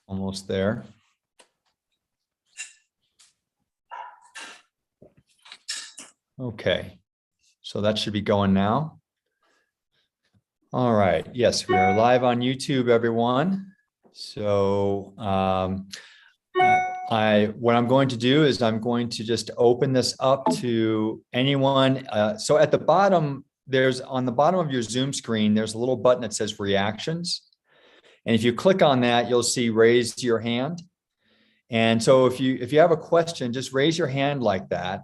Almost there. Okay, so that should be going now. All right, yes, we are live on YouTube, everyone. So what I'm going to do is I'm going to just open this up to anyone. So at the bottom, on the bottom of your Zoom screen, there's a little button that says reactions. And if you click on that, you'll see raise your hand. And so if you have a question, just raise your hand like that.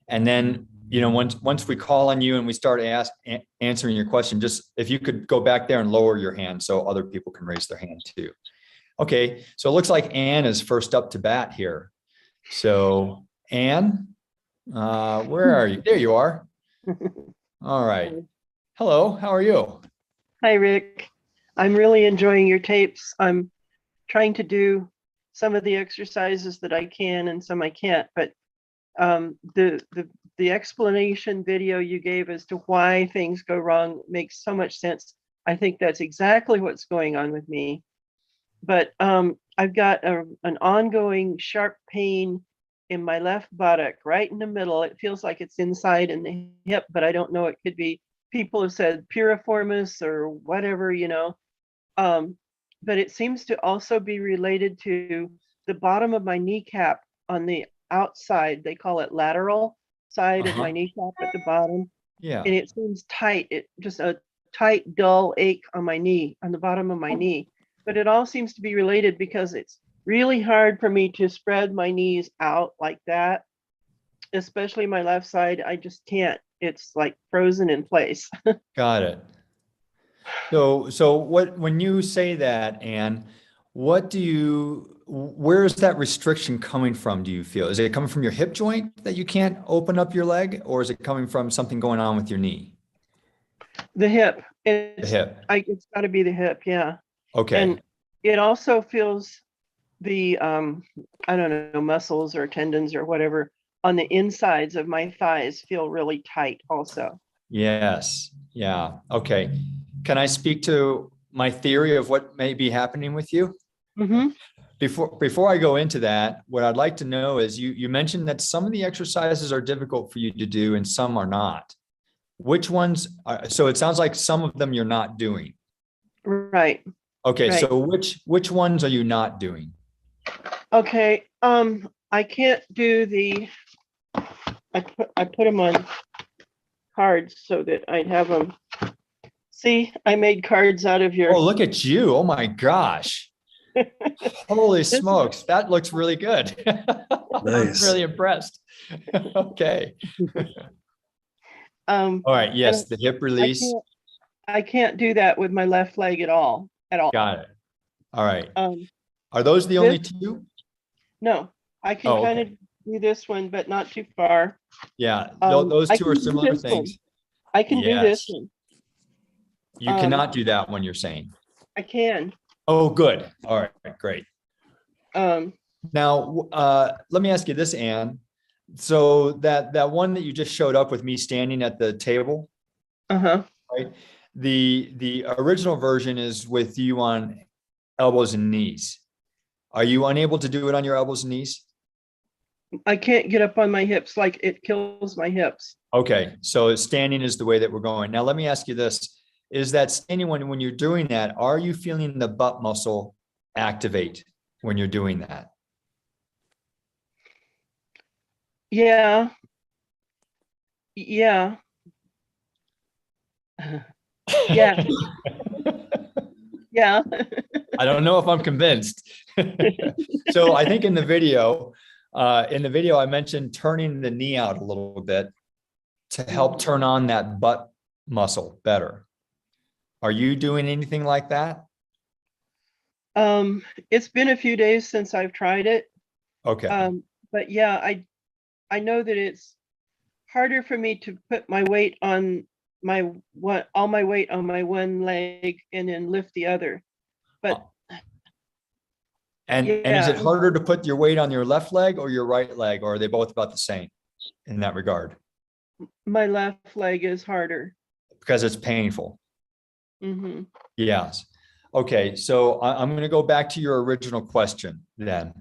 And then, once we call on you and we start answering your question, just if you could go back there and lower your hand so other people can raise their hand too. Okay, so it looks like Anne is first up to bat here. So Anne, where are you? There you are. All right. Hello, how are you? Hi, Rick. I'm really enjoying your tapes. I'm trying to do some of the exercises that I can and some I can't, but the explanation video you gave as to why things go wrong makes so much sense. I think that's exactly what's going on with me. But I've got an ongoing sharp pain in my left buttock, right in the middle. It feels like it's inside in the hip, but I don't know. It could be, people have said piriformis or whatever, but it seems to also be related to the bottom of my kneecap on the outside. They call it lateral side of my kneecap at the bottom. Yeah. And it seems tight. It just a tight, dull ache on my knee, on the bottom of my knee. But it all seems to be related because it's really hard for me to spread my knees out like that, especially my left side. I just can't. It's like frozen in place. Got it. So when you say that, Anne, where is that restriction coming from, do you feel? Is it coming from your hip joint that you can't open up your leg, or is it coming from something going on with your knee? The hip. The hip. It's got to be the hip, yeah. Okay. And it also feels the, I don't know, muscles or tendons or whatever on the insides of my thighs feel really tight also. Yes. Yeah. Okay. Can I speak to my theory of what may be happening with you? Mm-hmm. Before I go into that, what I'd like to know is you mentioned that some of the exercises are difficult for you to do and some are not. Which ones so it sounds like some of them you're not doing. Right. Okay, right. so which ones are you not doing? Okay. I can't do I put them on cards so that I'd have them. See, I made cards out of your. Oh, look at you. Oh my gosh. Holy smokes, that looks really good. Nice. I'm really impressed. Okay. All right, yes, the hip release. I can't do that with my left leg at all. Got it. All right. Are those the only two? No, I can kind of do this one, but not too far. Yeah, those two are similar things. I can do this one. You cannot do that one, you're saying? I can. Oh, good. All right, great. Now, let me ask you this, Anne. So that one that you just showed up with me standing at the table, right? The original version is with you on elbows and knees. Are you unable to do it on your elbows and knees? I can't get up on my hips, like it kills my hips. Okay, so standing is the way that we're going. Now, let me ask you this. Is that standing when you're doing that, are you feeling the butt muscle activate when you're doing that? Yeah. Yeah. Yeah. Yeah. I don't know if I'm convinced. So I think in the video, I mentioned turning the knee out a little bit to help turn on that butt muscle better. Are you doing anything like that? It's been a few days since I've tried it. Okay. But yeah, I know that it's harder for me to put my weight on all my weight on my one leg and then lift the other. But and is it harder to put your weight on your left leg or your right leg, or are they both about the same in that regard? My left leg is harder because it's painful. Mm-hmm. Yes. Okay, so I'm going to go back to your original question then.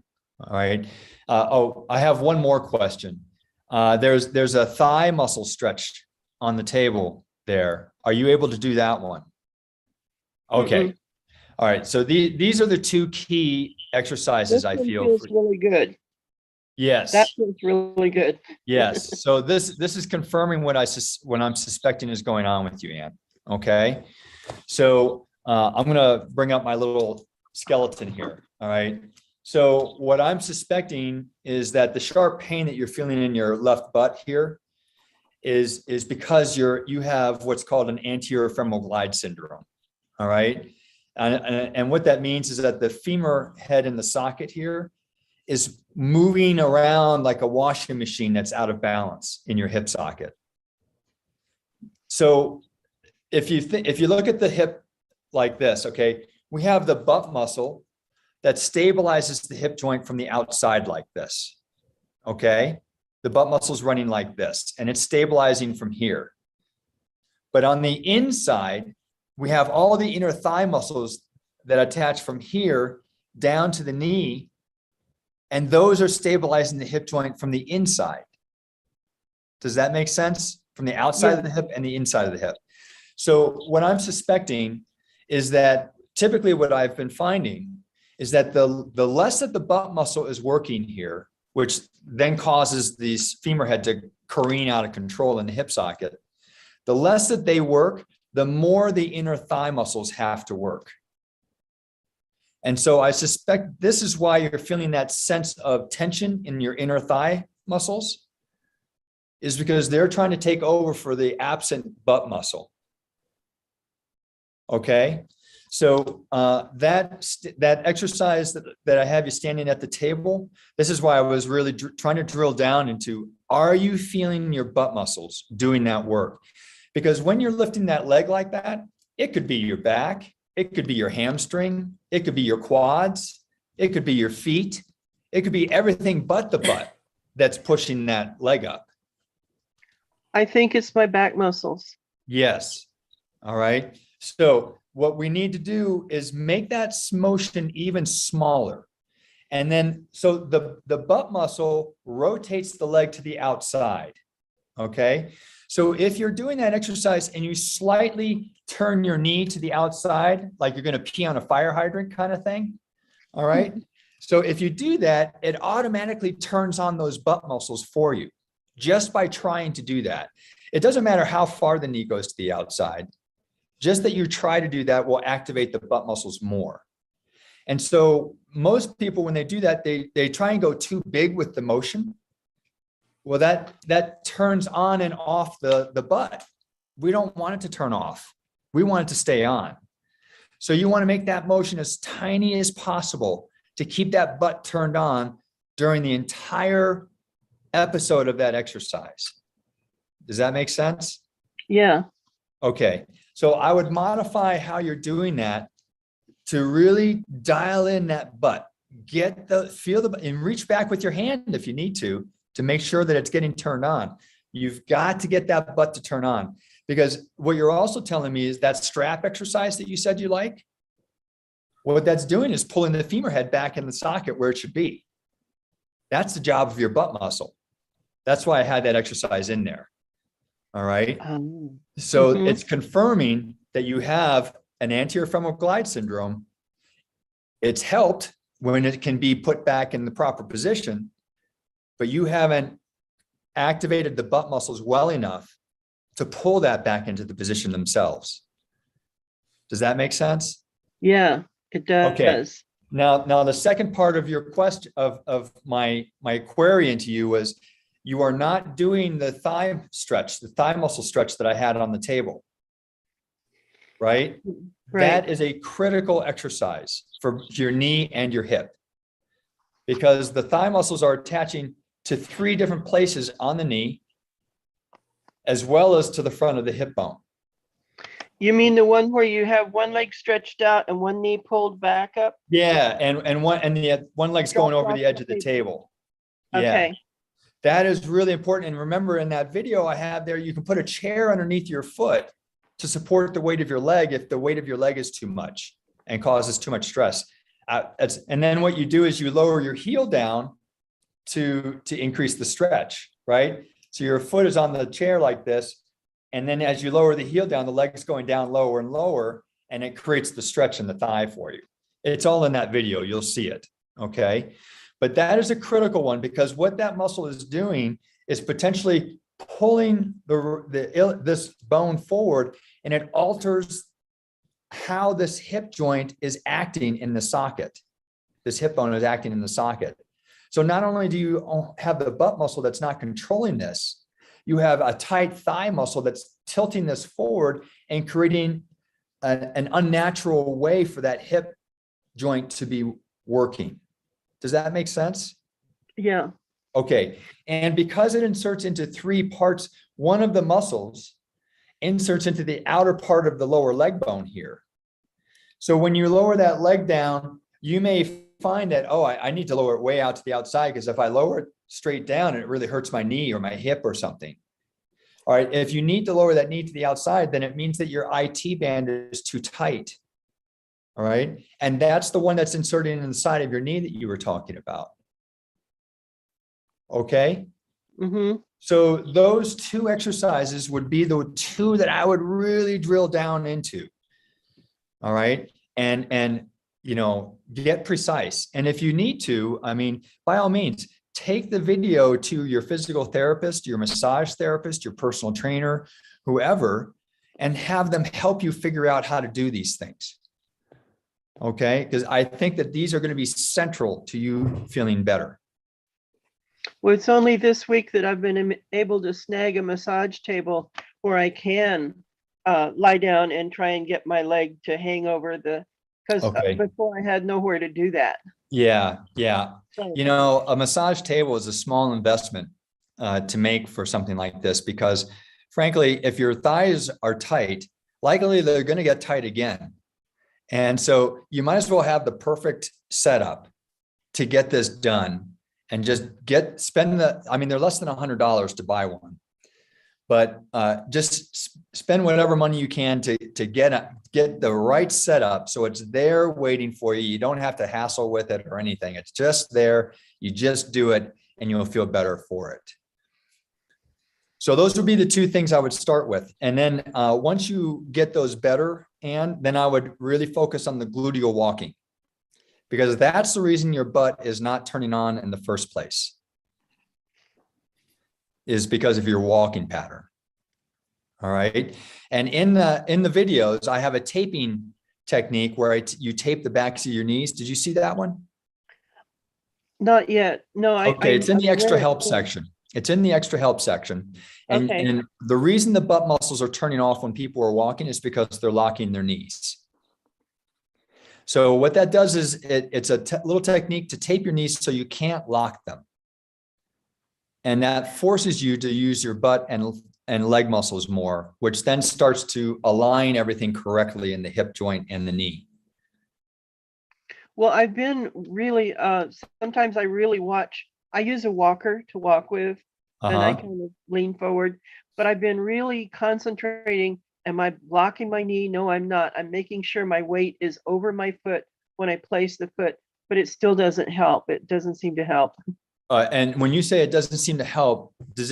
All right. Oh, I have one more question. There's a thigh muscle stretch on the table there. Are you able to do that one? Okay. Mm-mm. All right. So these are the two key exercises This I one feel feels for. really good. That Yes. feels really good. Yes. So this is confirming what I'm suspecting is going on with you, Ann. Okay. So I'm going to bring up my little skeleton here. All right. So what I'm suspecting is that the sharp pain that you're feeling in your left butt here is because you have what's called an anterior femoral glide syndrome. All right. And what that means is that the femur head in the socket here is moving around like a washing machine that's out of balance in your hip socket. So if you look at the hip like this, okay, we have the butt muscle that stabilizes the hip joint from the outside like this. Okay. The butt muscle is running like this and it's stabilizing from here. But on the inside, we have all the inner thigh muscles that attach from here down to the knee. And those are stabilizing the hip joint from the inside. Does that make sense? From the outside of the hip and the inside of the hip. So what I'm suspecting is that typically what I've been finding is that the less that the butt muscle is working here, which then causes these femur head to careen out of control in the hip socket, the less that they work, the more the inner thigh muscles have to work. And so I suspect this is why you're feeling that sense of tension in your inner thigh muscles, is because they're trying to take over for the absent butt muscle. Okay. So that exercise that I have you standing at the table, this is why I was really trying to drill down into, are you feeling your butt muscles doing that work? Because when you're lifting that leg like that, it could be your back, it could be your hamstring, it could be your quads, it could be your feet, it could be everything but the butt that's pushing that leg up. I think it's my back muscles. Yes. All right. So what we need to do is make that motion even smaller. And then, so the butt muscle rotates the leg to the outside. Okay. So if you're doing that exercise and you slightly turn your knee to the outside, like you're going to pee on a fire hydrant kind of thing. All right. So if you do that, it automatically turns on those butt muscles for you just by trying to do that. It doesn't matter how far the knee goes to the outside. Just that you try to do that will activate the butt muscles more. And so most people, when they do that, they try and go too big with the motion. Well, that turns on and off the butt. We don't want it to turn off. We want it to stay on. So you want to make that motion as tiny as possible to keep that butt turned on during the entire episode of that exercise. Does that make sense? Yeah. Okay. So I would modify how you're doing that to really dial in that butt. Feel and reach back with your hand if you need to make sure that it's getting turned on. You've got to get that butt to turn on, because what you're also telling me is that strap exercise that you said you like, what that's doing is pulling the femur head back in the socket where it should be. That's the job of your butt muscle. That's why I had that exercise in there. All right. So it's confirming that you have an anterior femoral glide syndrome. It's helped when it can be put back in the proper position, but you haven't activated the butt muscles well enough to pull that back into the position themselves. Does that make sense? Yeah, it does. Okay. Now the second part of your question of my query into you was, you are not doing the thigh stretch, the thigh muscle stretch that I had on the table, right? That is a critical exercise for your knee and your hip, because the thigh muscles are attaching to 3 different places on the knee, as well as to the front of the hip bone. You mean the one where you have one leg stretched out and one knee pulled back up? Yeah, and one leg's going over the edge of the table. Okay. Yeah. That is really important. And remember, in that video I have there, you can put a chair underneath your foot to support the weight of your leg if the weight of your leg is too much. and causes too much stress. And then what you do is you lower your heel down to increase the stretch, right? So your foot is on the chair like this. And then as you lower the heel down, the leg's going down lower and lower, and it creates the stretch in the thigh for you. It's all in that video. You'll see it. Okay. But that is a critical one, because what that muscle is doing is potentially pulling this bone forward, and it alters how this hip joint is acting in the socket. This hip bone is acting in the socket. So not only do you have the butt muscle that's not controlling this, you have a tight thigh muscle that's tilting this forward and creating an unnatural way for that hip joint to be working. Does that make sense? Yeah. Okay. And because it inserts into 3 parts, one of the muscles inserts into the outer part of the lower leg bone here. So when you lower that leg down, you may find that, oh, I need to lower it way out to the outside, because if I lower it straight down, it really hurts my knee or my hip or something. All right. If you need to lower that knee to the outside, then it means that your IT band is too tight. All right. And that's the one that's inserted in the side of your knee that you were talking about. Okay. Mm-hmm. So those 2 exercises would be the 2 that I would really drill down into. All right. And, get precise. And if you need to, I mean, by all means, take the video to your physical therapist, your massage therapist, your personal trainer, whoever, and have them help you figure out how to do these things. Okay. Because I think that these are going to be central to you feeling better. Well, it's only this week that I've been able to snag a massage table where I can lie down and try and get my leg to hang over because before I had nowhere to do that. Yeah. Yeah. So, A massage table is a small investment to make for something like this, because frankly, if your thighs are tight, likely they're going to get tight again. And so you might as well have the perfect setup to get this done, and just they're less than $100 to buy one, but just spend whatever money you can to get the right setup. So it's there waiting for you. You don't have to hassle with it or anything. It's just there. You just do it and you'll feel better for it. So those would be the 2 things I would start with. And then once you get those better, then I would really focus on the gluteal walking, because that's the reason your butt is not turning on in the first place, is because of your walking pattern. All right. And in the videos, I have a taping technique where you tape the backs of your knees. Did you see that one? not yet. No, It's in the extra help section. It's in the extra help section. And the reason the butt muscles are turning off when people are walking is because they're locking their knees. So what that does is it's a little technique to tape your knees so you can't lock them. And that forces you to use your butt and leg muscles more, which then starts to align everything correctly in the hip joint and the knee. Well, I've been really, sometimes I really I use a walker to walk with, and I kind of lean forward, but I've been really concentrating. Am I blocking my knee? No, I'm not. I'm making sure my weight is over my foot when I place the foot, but it still doesn't help. It doesn't seem to help. And when you say it doesn't seem to help, do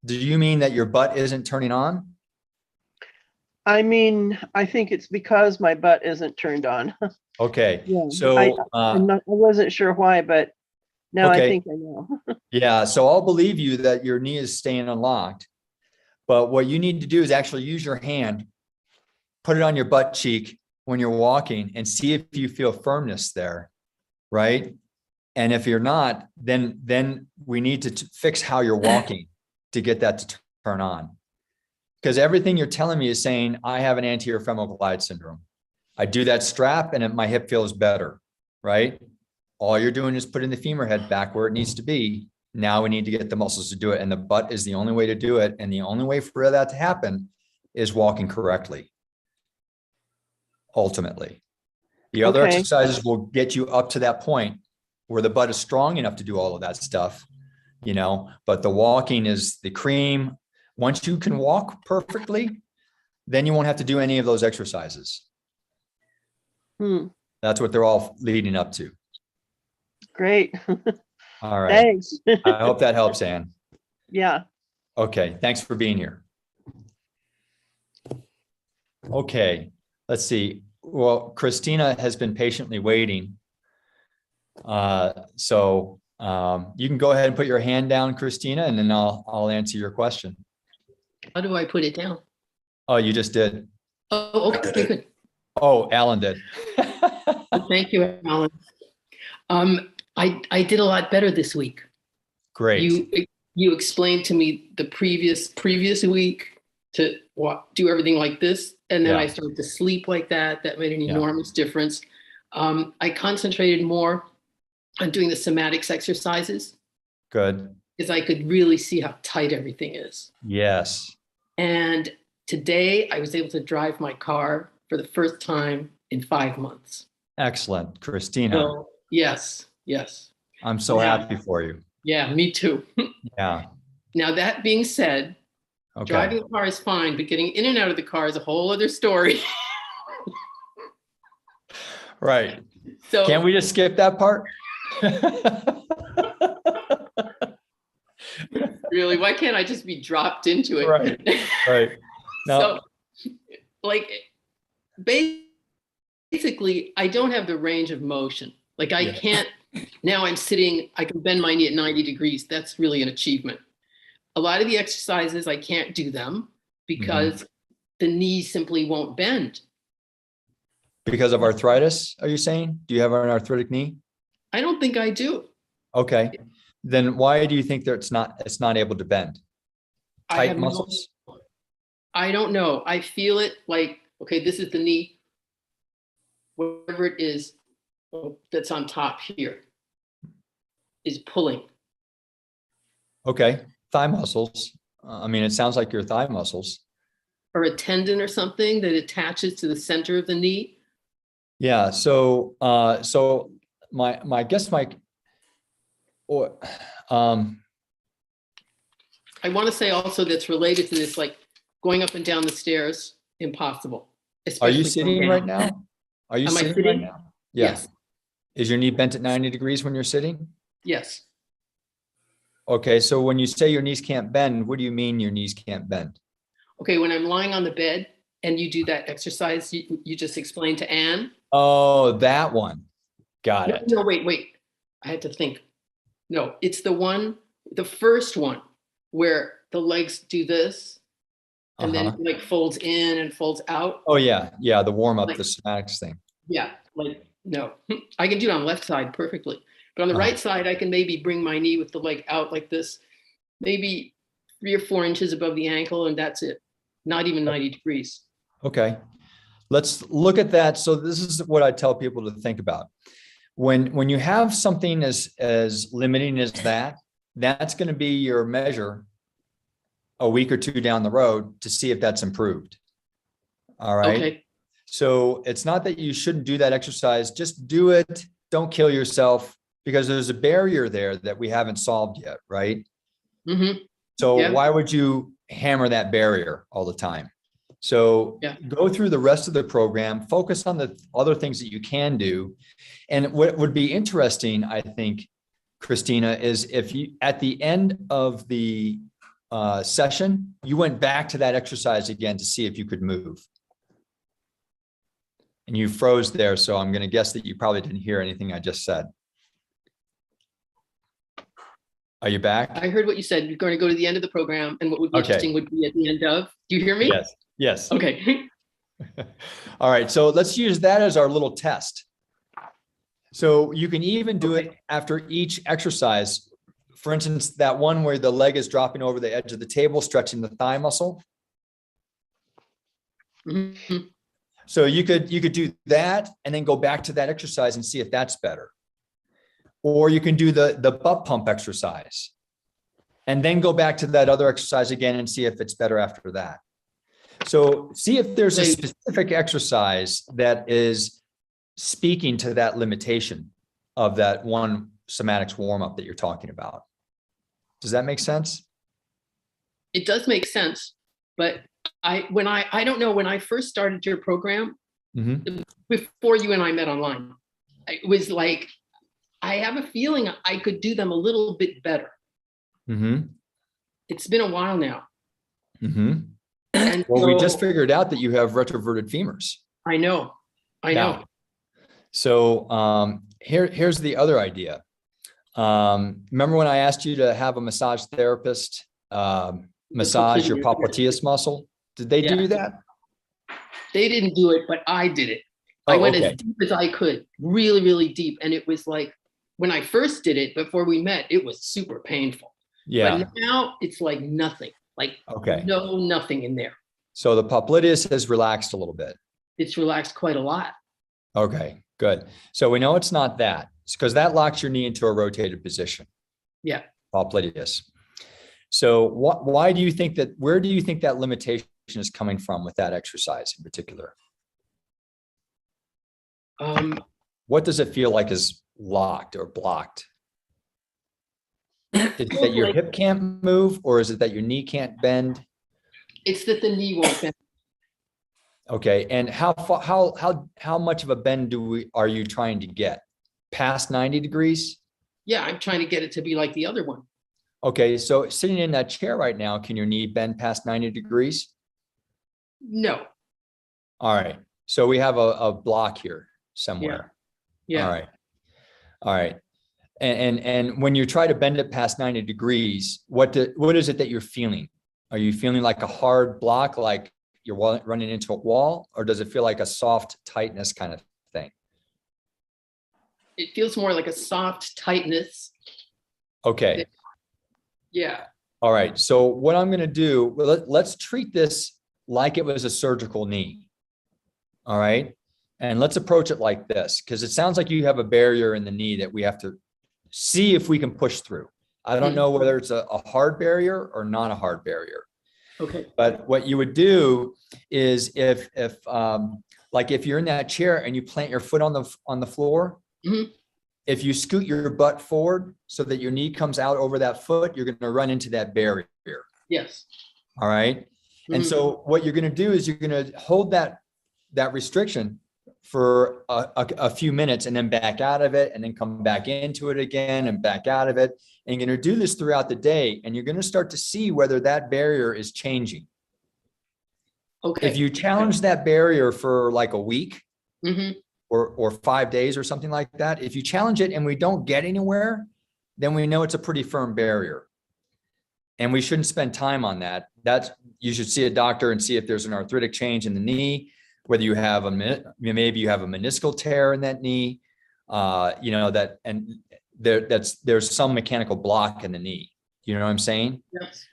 you mean that your butt isn't turning on? I mean, I think it's because my butt isn't turned on. Okay. Yeah. So I wasn't sure why, but now I think I know. Yeah. So I'll believe you that your knee is staying unlocked. But what you need to do is actually use your hand, put it on your butt cheek when you're walking, and see if you feel firmness there, right? And if you're not, then we need to fix how you're walking to get that to turn on. Because everything you're telling me is saying, I have an anterior femoral glide syndrome. I do that strap and my hip feels better, right? All you're doing is putting the femur head back where it needs to be. Now we need to get the muscles to do it. And the butt is the only way to do it. And the only way for that to happen is walking correctly. Ultimately, the other exercises will get you up to that point where the butt is strong enough to do all of that stuff, but the walking is the cream. Once you can walk perfectly, then you won't have to do any of those exercises. Hmm. That's what they're all leading up to. Great. All right. Thanks. I hope that helps, Anne. Yeah. Okay. Thanks for being here. Okay. Let's see. Well, Christina has been patiently waiting. You can go ahead and put your hand down, Christina, and then I'll answer your question. How do I put it down? Oh, you just did. Oh, okay, good. Oh, Alan did. Thank you, Alan. I did a lot better this week. Great. You explained to me the previous week to do everything like this, and then Yeah. I started to sleep like that. That made an Yeah. enormous difference. I concentrated more on doing the somatics exercises Good. because I could really see how tight everything is. Yes. And today I was able to drive my car for the first time in 5 months. Excellent, Christina. So yes. I'm so Yeah. happy for you. Yeah, me too. Yeah. Now that being said, Okay. driving the car is fine, but getting in and out of the car is a whole other story. Right. So Can't we just skip that part? really, why can't I just be dropped into it? Right. Right. No. So like basically I don't have the range of motion. Like I Yeah. can't, now I'm sitting, I can bend my knee at 90 degrees. That's really an achievement. A lot of the exercises, I can't do them because the knee simply won't bend. Because of arthritis, are you saying? Do you have an arthritic knee? I don't think I do. Okay. Then why do you think that it's not able to bend? I Tight have muscles? I don't know. I feel it like, okay, this is the knee, whatever it is that's on top here is pulling. Okay. Thigh muscles. I mean, it sounds like your thigh muscles. Or a tendon or something that attaches to the center of the knee. Yeah. So my guess, Mike, or I want to say also that's related to this, like going up and down the stairs, impossible. are you Especially sitting going right down. now? Are you Am I sitting right sitting? now? Yeah. Yes. Is your knee bent at 90 degrees when you're sitting? Yes. Okay. So when you say your knees can't bend, what do you mean your knees can't bend? Okay, when I'm lying on the bed and you do that exercise you just explained to Anne. Oh, that one. Got it. No, wait. I had to think. No, it's the first one where the legs do this and then it like folds in and folds out. Oh yeah. Yeah. The warm up, Like- the somatics thing. Yeah, like no, I can do it on the left side perfectly. But on the right side, I can maybe bring my knee with the leg out like this, maybe 3 or 4 inches above the ankle, and that's it. Not even 90 degrees. Okay. Let's look at that. So this is what I tell people to think about. When you have something as limiting as that, that's going to be your measure a week or two down the road to see if that's improved. All right. Okay. So it's not that you shouldn't do that exercise. Just do it. Don't kill yourself because there's a barrier there that we haven't solved yet. Right. Mm-hmm. So Yeah. why would you hammer that barrier all the time? So Yeah. go through the rest of the program, focus on the other things that you can do. And what would be interesting, I think, Christina, is if you, at the end of the session, you went back to that exercise again to see if you could move. And you froze there. So I'm going to guess that you probably didn't hear anything I just said. Are you back? I heard what you said. You're going to go to the end of the program, and what would be interesting would be at the end of. Do you hear me? Yes. Yes. Okay. All right. So let's use that as our little test. So you can even do it after each exercise. For instance, that one where the leg is dropping over the edge of the table, stretching the thigh muscle. Mm-hmm. So you could do that and then go back to that exercise and see if that's better. Or you can do the butt pump exercise and then go back to that other exercise again and see if it's better after that. So see if there's a specific exercise that is speaking to that limitation of that one somatics warm up that you're talking about. Does that make sense? It does make sense, but I don't know, when I first started your program, before you and I met online. It was like, I have a feeling I could do them a little bit better. It's been a while now. And Well, we just so, figured out that you have retroverted femurs. I know. So here's the other idea. Remember when I asked you to have a massage therapist massage your popliteus muscle? Did they do that? They didn't do it, but I did it. Oh, I went okay. as deep as I could, really, really deep. And it was like, when I first did it, before we met, it was super painful. Yeah. But now it's like nothing, like nothing in there. So the popliteus has relaxed a little bit. It's relaxed quite a lot. Okay, good. So we know it's not that. It's because that locks your knee into a rotated position. Yeah. Popliteus. So why do you think that, where do you think that limitation is coming from with that exercise in particular? What does it feel like is locked or blocked? Is it that your hip can't move, or is it that your knee can't bend? It's that the knee won't bend. Okay, and how much of a bend are you trying to get? Past 90 degrees? Yeah, I'm trying to get it to be like the other one. Okay, so sitting in that chair right now, can your knee bend past 90 degrees? No. All right, so we have a block here somewhere. Yeah. All right. And when you try to bend it past 90 degrees, what is it that you're feeling? Are you feeling like a hard block, like you're running into a wall, or does it feel like a soft tightness kind of thing? It feels more like a soft tightness. Okay. Yeah. All right. So what I'm going to do, let's treat this like it was a surgical knee. All right. And let's approach it like this, because it sounds like you have a barrier in the knee that we have to see if we can push through. I don't know whether it's a hard barrier or not a hard barrier. Okay. But what you would do is if you're in that chair and you plant your foot on the floor, if you scoot your butt forward so that your knee comes out over that foot, you're going to run into that barrier. Yes. All right. And so what you're going to do is you're going to hold that restriction for a few minutes and then back out of it and then come back into it again and back out of it. And you're going to do this throughout the day, and you're going to start to see whether that barrier is changing. Okay. If you challenge that barrier for like a week or 5 days or something like that, if you challenge it and we don't get anywhere, then we know it's a pretty firm barrier. And we shouldn't spend time on that. You should see a doctor and see if there's an arthritic change in the knee, whether you have maybe you have a meniscal tear in that knee, there's some mechanical block in the knee. You know what I'm saying? Yes.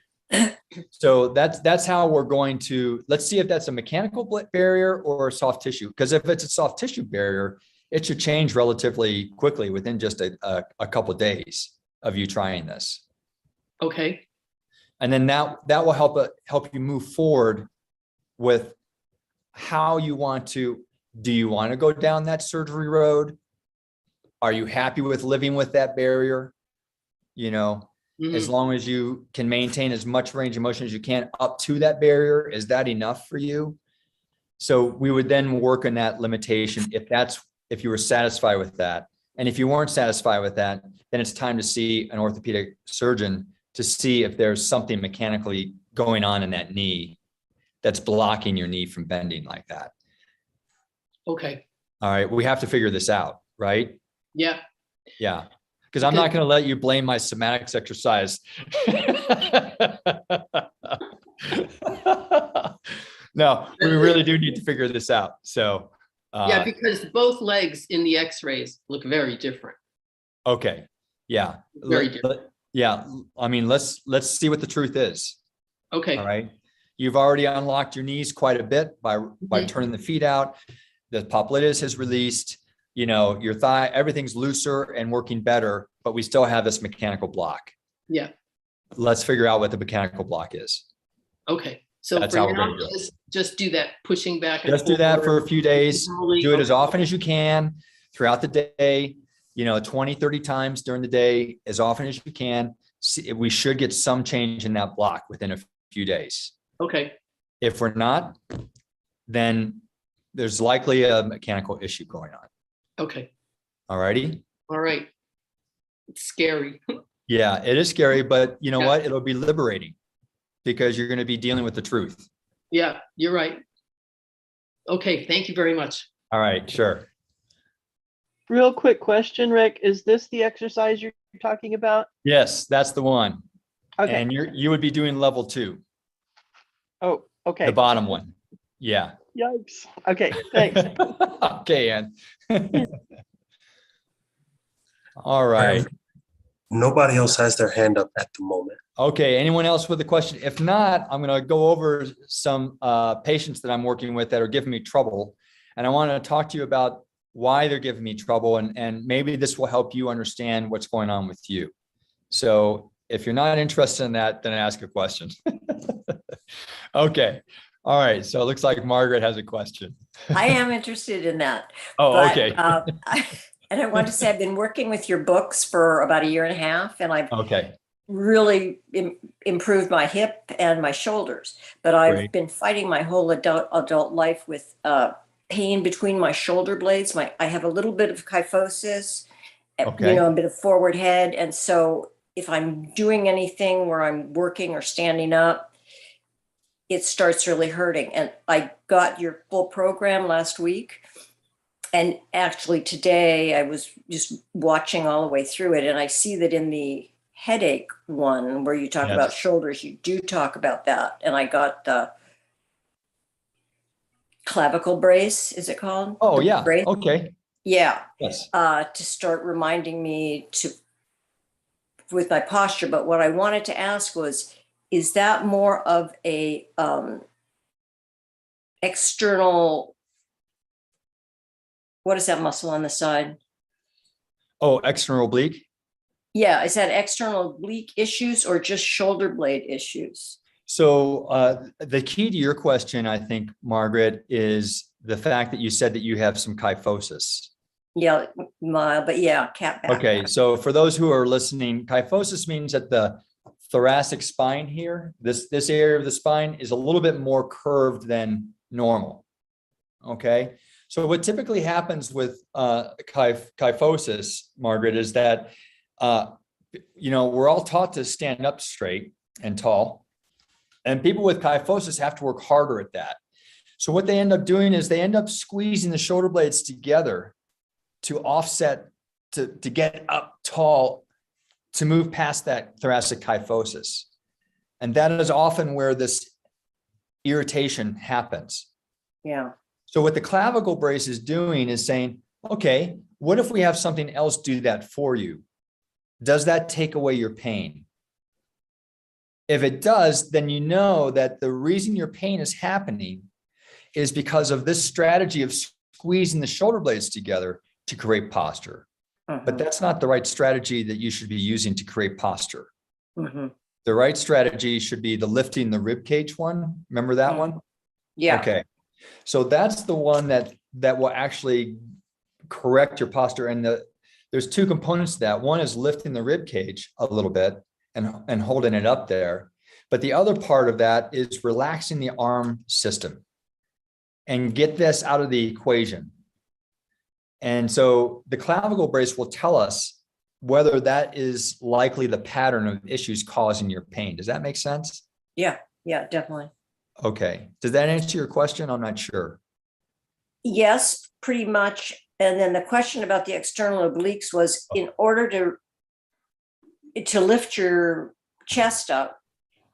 So that's how we're going to, let's see if that's a mechanical barrier or a soft tissue. Because if it's a soft tissue barrier, it should change relatively quickly within just a couple of days of you trying this. Okay. And then that will help you move forward with how you want to. Do you want to go down that surgery road? Are you happy with living with that barrier? As long as you can maintain as much range of motion as you can up to that barrier, is that enough for you? So we would then work on that limitation if you were satisfied with that. And if you weren't satisfied with that, then it's time to see an orthopedic surgeon to see if there's something mechanically going on in that knee that's blocking your knee from bending like that. Okay. All right. We have to figure this out, right? Yeah. Yeah. Because I'm not going to let you blame my somatics exercise. No, we really do need to figure this out. So yeah, because both legs in the x-rays look very different. Okay. Yeah. Very different. Yeah. I mean, let's see what the truth is. Okay. All right. You've already unlocked your knees quite a bit by turning the feet out. The popliteus has released, your thigh, everything's looser and working better, but we still have this mechanical block. Yeah. Let's figure out what the mechanical block is. Okay. So that's for how we're now, going to do it. Just do that pushing back. Just do that for a few days. Do it as often as you can throughout the day, 20, 30 times during the day, as often as you can. We should get some change in that block within a few days. Okay. If we're not, then there's likely a mechanical issue going on. Okay. All righty. All right. It's scary. Yeah, it is scary, but you know Yeah. what? It'll be liberating because you're going to be dealing with the truth. Yeah, you're right. Okay. Thank you very much. All right, sure. Real quick question, Rick, is this the exercise you're talking about? Yes, that's the one. Okay. And you would be doing level 2, Oh, okay. the bottom one. Yeah. Yikes. Okay, thanks. Okay, Ann. All right. Nobody else has their hand up at the moment. Okay, anyone else with a question? If not, I'm going to go over some patients that I'm working with that are giving me trouble. And I want to talk to you about why they're giving me trouble, and maybe this will help you understand what's going on with you. So if you're not interested in that, then ask a question. Okay. All right. So it looks like Margaret has a question. I am interested in that. Oh, But, okay. and I want to say I've been working with your books for about 1.5 years, and I've Okay. really improved my hip and my shoulders. But I've Great. been fighting my whole adult life with pain between my shoulder blades. I have a little bit of kyphosis, Okay. a bit of forward head. And so if I'm doing anything where I'm working or standing up, it starts really hurting. And I got your full program last week. And actually today I was just watching all the way through it. And I see that in the headache one where you talk Yes. about shoulders, you do talk about that. And I got the clavicle brace, is it called? Oh, The yeah. brace? Okay. Yeah. Yes. To start reminding me with my posture. But what I wanted to ask was, is that more of a external, what is that muscle on the side? Oh, external oblique. Yeah, is that external oblique issues or just shoulder blade issues? So the key to your question, I think, Margaret, is the fact that you said that you have some kyphosis. Yeah, but yeah, cat back. Okay, so for those who are listening, kyphosis means that the thoracic spine here, this area of the spine is a little bit more curved than normal. Okay, so what typically happens with kyphosis, Margaret, is that we're all taught to stand up straight and tall, and people with kyphosis have to work harder at that. So what they end up doing is they end up squeezing the shoulder blades together to offset, to get up tall, to move past that thoracic kyphosis. And that is often where this irritation happens. Yeah. So what the clavicle brace is doing is saying, okay, what if we have something else do that for you? Does that take away your pain? If it does, then you know that the reason your pain is happening is because of this strategy of squeezing the shoulder blades together to create posture. But that's not the right strategy that you should be using to create posture. Mm-hmm. The right strategy should be the lifting the rib cage one. Remember that one? Yeah. Okay. So that's the one that will actually correct your posture. And there's two components to that. One is lifting the rib cage a little bit and holding it up there. But the other part of that is relaxing the arm system and get this out of the equation. And so the clavicle brace will tell us whether that is likely the pattern of issues causing your pain. Does that make sense? Yeah, definitely. Okay. Does that answer your question? I'm not sure. Yes, pretty much. And then the question about the external obliques was, in order to lift your chest up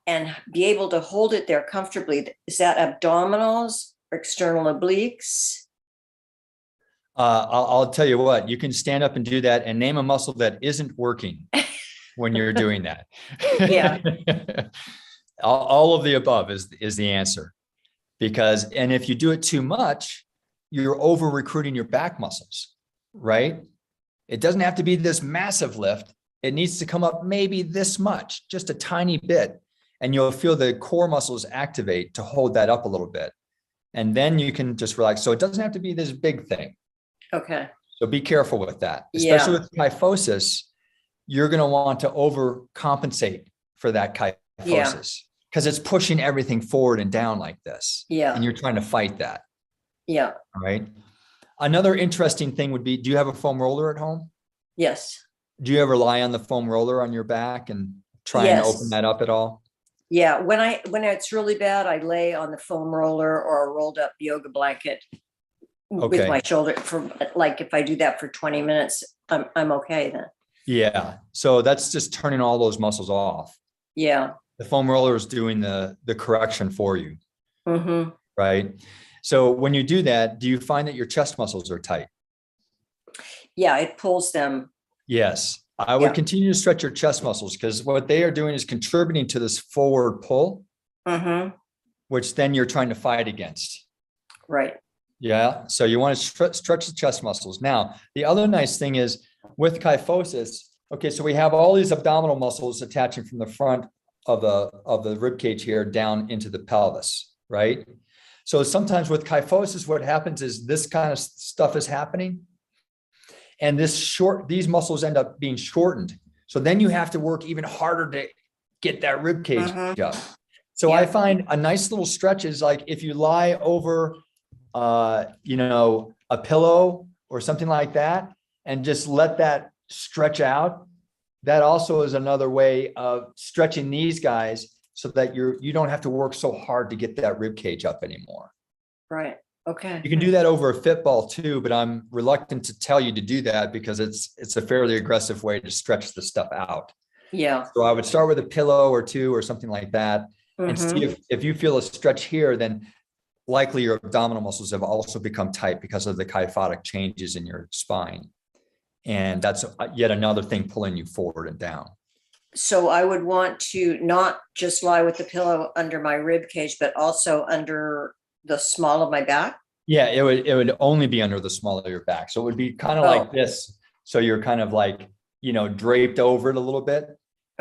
and be able to hold it there comfortably, is that abdominals or external obliques? I'll tell you what, you can stand up and do that and name a muscle that isn't working when you're doing that. Yeah. All of the above is the answer. And if you do it too much, you're over recruiting your back muscles, right? It doesn't have to be this massive lift. It needs to come up maybe this much, just a tiny bit. And you'll feel the core muscles activate to hold that up a little bit. And then you can just relax. So it doesn't have to be this big thing. Okay. So be careful with that, especially with kyphosis. You're going to want to overcompensate for that kyphosis because it's pushing everything forward and down like this. Yeah. And you're trying to fight that. Yeah. All right. Another interesting thing would be, do you have a foam roller at home? Yes. Do you ever lie on the foam roller on your back and try and open Yes. that up at all? Yeah. When it's really bad, I lay on the foam roller or a rolled up yoga blanket with Okay. my shoulder for like, if I do that for 20 minutes, I'm okay then. Yeah. So that's just turning all those muscles off. Yeah. The foam roller is doing the correction for you, Mm-hmm. right? So when you do that, do you find that your chest muscles are tight? Yeah. It pulls them. Yes. I would Yeah. continue to stretch your chest muscles because what they are doing is contributing to this forward pull, Mm-hmm. which then you're trying to fight against. Right. Yeah. So you want to stretch the chest muscles. Now, the other nice thing is with kyphosis, okay, so we have all these abdominal muscles attaching from the front of the rib cage here down into the pelvis, right? So sometimes with kyphosis, what happens is this kind of stuff is happening. And these muscles end up being shortened. So then you have to work even harder to get that rib cage up. So I find a nice little stretch is like if you lie over, a pillow or something like that, and just let that stretch out. That also is another way of stretching these guys so that you don't have to work so hard to get that rib cage up anymore. Right. Okay. You can do that over a fit ball too, but I'm reluctant to tell you to do that because it's a fairly aggressive way to stretch the stuff out. Yeah. So I would start with a pillow or two or something like that and see if you feel a stretch here, then likely your abdominal muscles have also become tight because of the kyphotic changes in your spine. And that's yet another thing pulling you forward and down. So I would want to not just lie with the pillow under my rib cage, but also under the small of my back. Yeah, it would only be under the small of your back. So it would be kind of like this. So you're kind of like, draped over it a little bit.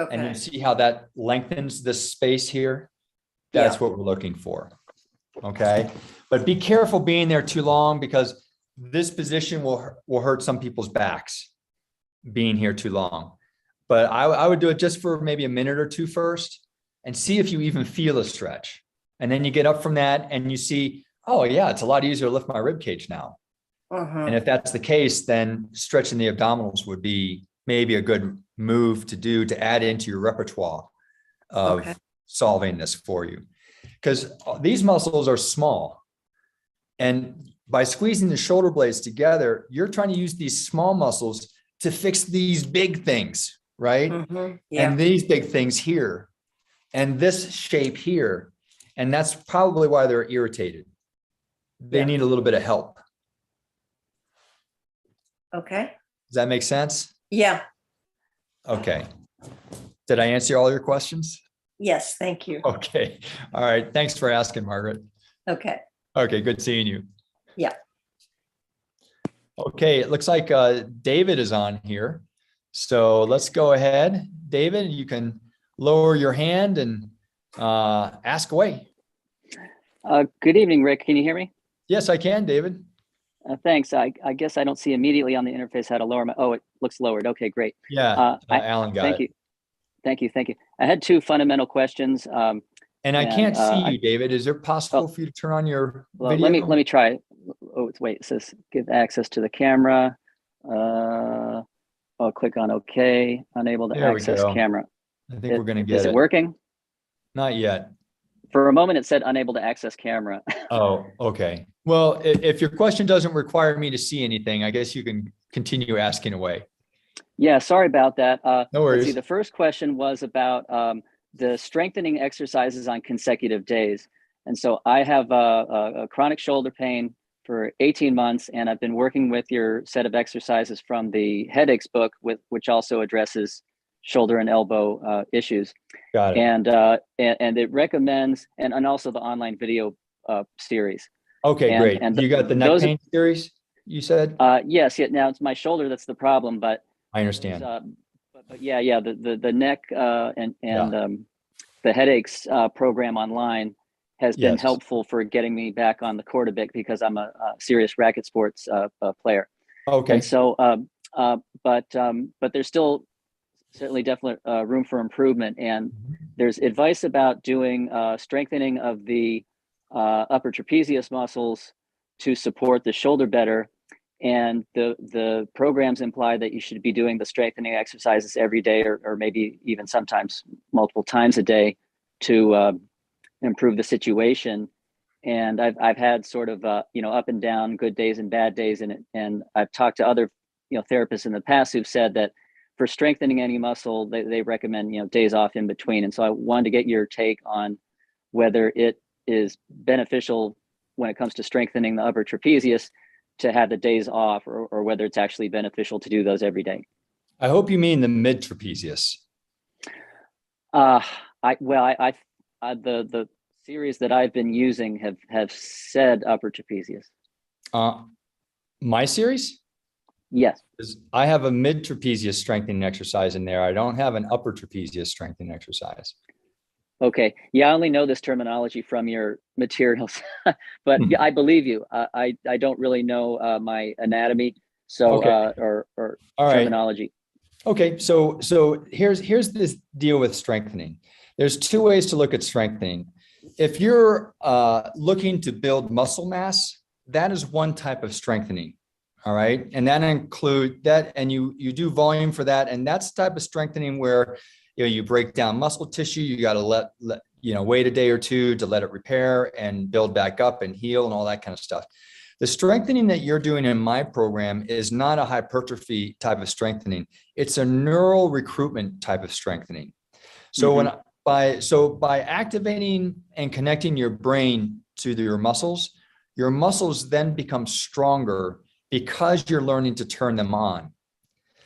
Okay. And you see how that lengthens this space here. That's what we're looking for. Okay. But be careful being there too long because this position will hurt some people's backs being here too long. But I would do it just for maybe a minute or two first and see if you even feel a stretch. And then you get up from that and you see, oh yeah, it's a lot easier to lift my rib cage now. And if that's the case, then stretching the abdominals would be maybe a good move to do to add into your repertoire of solving this for you. Because these muscles are small. And by squeezing the shoulder blades together, you're trying to use these small muscles to fix these big things, right? And these big things here, and this shape here. And that's probably why they're irritated. They need a little bit of help. Okay. Does that make sense? Yeah. Okay. Did I answer all your questions? Yes. Thank you. Okay. All right. Thanks for asking, Margaret. Okay. Okay. Good seeing you. Yeah. Okay. It looks like David is on here. So let's go ahead. David, you can lower your hand and ask away. Good evening, Rick. Can you hear me? Yes, I can, David. Thanks. I guess I don't see immediately on the interface how to lower my, oh, it looks lowered. Okay, great. Yeah, Alan got thank it. you. Thank you. Thank you. I had two fundamental questions. And I can't see you, David. Is it possible for you to turn on your video? Let me try. Oh, wait, it says give access to the camera. I'll click on OK. Unable to access camera. I think we're going to get it. Is it working? Not yet. For a moment, it said unable to access camera. Oh, okay. Well, if your question doesn't require me to see anything, I guess you can continue asking away. Yeah, sorry about that. No worries. Let's see, the first question was about the strengthening exercises on consecutive days. And so I have a chronic shoulder pain for 18 months, and I've been working with your set of exercises from the headaches book, which also addresses shoulder and elbow issues. Got it. And it recommends, and also the online video series. Okay, great. And you got the neck pain series, you said? Yes. Now it's my shoulder that's the problem, but I understand. But yeah, the neck and the headaches program online has been helpful for getting me back on the court a bit because I'm a serious racket sports player. Okay. And so, but there's still certainly definitely room for improvement. And there's advice about doing strengthening of the upper trapezius muscles to support the shoulder better. And the programs imply that you should be doing the strengthening exercises every day, or maybe even sometimes multiple times a day to improve the situation. And I've had sort of up and down, good days and bad days in it. And I've talked to other therapists in the past who've said that for strengthening any muscle, they recommend days off in between. And so I wanted to get your take on whether it is beneficial when it comes to strengthening the upper trapezius to have the days off, or whether it's actually beneficial to do those every day. I hope you mean the mid trapezius. The series that I've been using have said upper trapezius. My series? Yes. I have a mid trapezius strengthening exercise in there. I don't have an upper trapezius strengthening exercise. Okay. Yeah, I only know this terminology from your materials, but yeah, I believe you. I don't really know my anatomy, so Okay. or All right. terminology. Okay, so here's this deal with strengthening. There's two ways to look at strengthening. If you're looking to build muscle mass, that is one type of strengthening. All right, and that include that, and you do volume for that, and that's the type of strengthening where you break down muscle tissue. You got to let wait a day or two to let it repair and build back up and heal and all that kind of stuff. The strengthening that you're doing in my program is not a hypertrophy type of strengthening. It's a neural recruitment type of strengthening. So by activating and connecting your brain to your muscles then become stronger because you're learning to turn them on.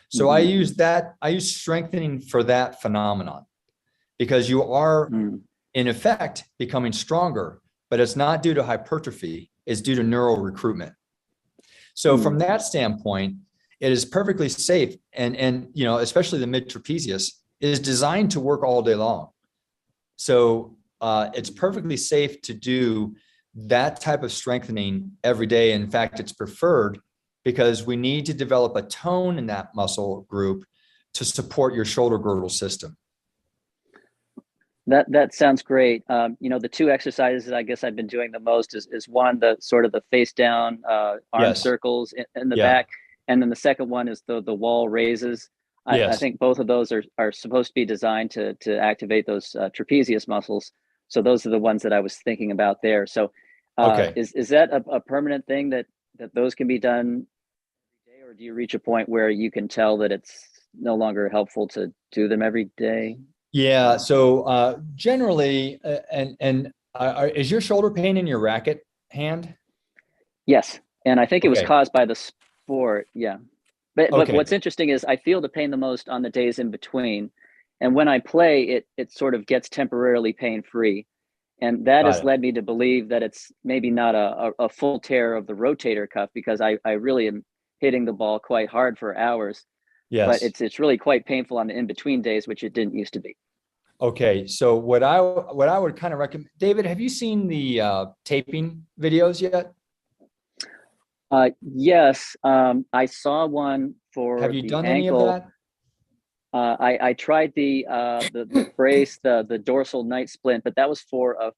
So I use strengthening for that phenomenon, because you are in effect becoming stronger, but it's not due to hypertrophy, it's due to neural recruitment. So from that standpoint, it is perfectly safe, and especially the mid trapezius is designed to work all day long. So it's perfectly safe to do that type of strengthening every day. In fact, it's preferred because we need to develop a tone in that muscle group to support your shoulder girdle system. That sounds great. The two exercises that I guess I've been doing the most is one, the sort of the face down arm circles in the back. And then the second one is the wall raises. I think both of those are supposed to be designed to activate those trapezius muscles. So those are the ones that I was thinking about there. So is that a permanent thing that those can be done every day, or do you reach a point where you can tell that it's no longer helpful to do them every day? Yeah. So generally, is your shoulder pain in your racket hand? Yes, and I think it was caused by the sport. Yeah, but what's interesting is I feel the pain the most on the days in between, and when I play, it sort of gets temporarily pain free, and that has led me to believe that it's maybe not a full tear of the rotator cuff, because I really am hitting the ball quite hard for hours. Yes. But it's really quite painful on the in-between days, which it didn't used to be. Okay. So what I would kind of recommend, David, have you seen the taping videos yet? Yes. I saw one for Have you the done ankle. any of that? I tried the brace, the dorsal night splint, but that was for a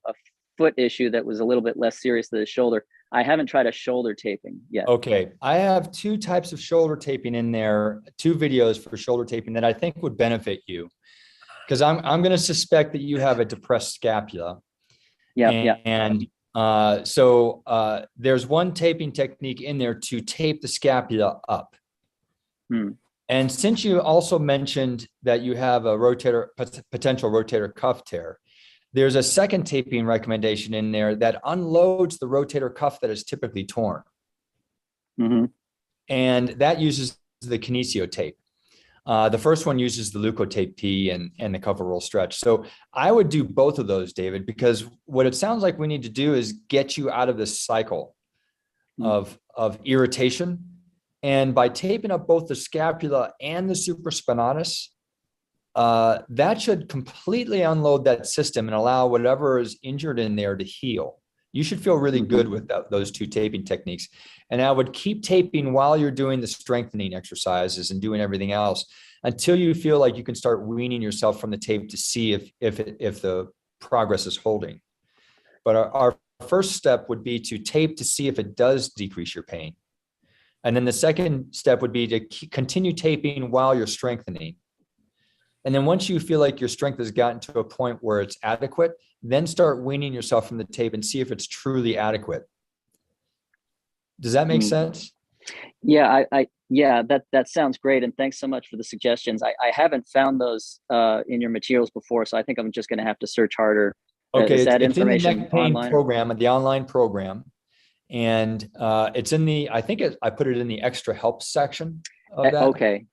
foot issue that was a little bit less serious than the shoulder. I haven't tried a shoulder taping yet. Okay. I have two types of shoulder taping in there, two videos for shoulder taping that I think would benefit you, because I'm going to suspect that you have a depressed scapula. And so there's one taping technique in there to tape the scapula up. And since you also mentioned that you have a potential rotator cuff tear, there's a second taping recommendation in there that unloads the rotator cuff that is typically torn. And that uses the kinesio tape. The first one uses the leukotape P and the cover roll stretch. So I would do both of those, David, because what it sounds like we need to do is get you out of this cycle of irritation. And by taping up both the scapula and the supraspinatus, that should completely unload that system and allow whatever is injured in there to heal. You should feel really good with those two taping techniques. And I would keep taping while you're doing the strengthening exercises and doing everything else until you feel like you can start weaning yourself from the tape to see if the progress is holding. But our first step would be to tape to see if it does decrease your pain. And then the second step would be to continue taping while you're strengthening. And then once you feel like your strength has gotten to a point where it's adequate, then start weaning yourself from the tape and see if it's truly adequate. Does that make sense? Yeah, yeah, that sounds great. And thanks so much for the suggestions. I haven't found those in your materials before, so I think I'm just going to have to search harder. Okay, Is that it's in the information neck pain online? program, the online program. And it's in the, I think I put it in the extra help section of that. Okay.